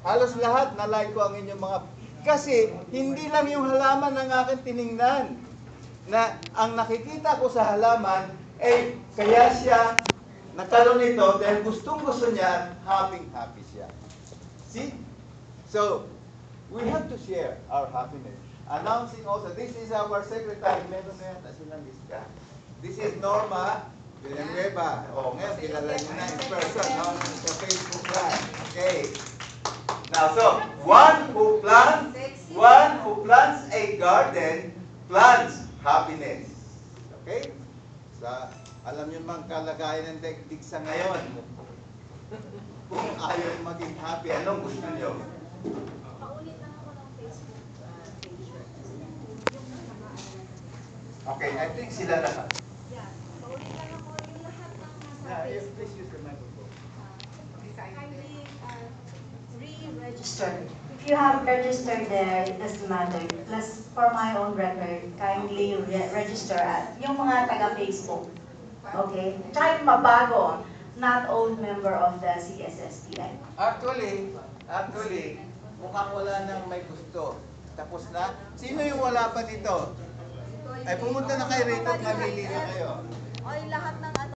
Halos lahat na like ko ang inyong mga... Kasi hindi lang yung halaman ang akin tiningnan. Na ang nakikita ko sa halaman, kaya siya nagkaroon nito dahil gustong-gusto niya, happy siya. See? So, we have to share our happiness. Announcing also, this is our secretary. Meron na yata silang lista. This is Norma Villanueva. O, ngayon, kilala niyo na in person, no? Sa Facebook Live. Okay. Now, so, one who plants a garden, plants happiness. Okay? Alam niyo mang kalagayan ng daigdig sa ngayon. Kung ayaw maging happy, anong gusto niyo? Paulit lang ako ng Facebook page. Okay, I think sila lahat. Yeah, paulit lang ako yung lahat ng nasa Facebook. Please use the microphone. Kindly re-register. If you have registered there, it doesn't matter. Plus, for my own record, kindly register at yung mga taga-Facebook. Okay? Tsaka yung mabago, not old member of the CSSTI. Actually, mukhang wala nang may gusto. Tapos na. Sino yung wala pa dito? Ay, pumunta na kayo rito at mamili na kayo. Oy, lahat ng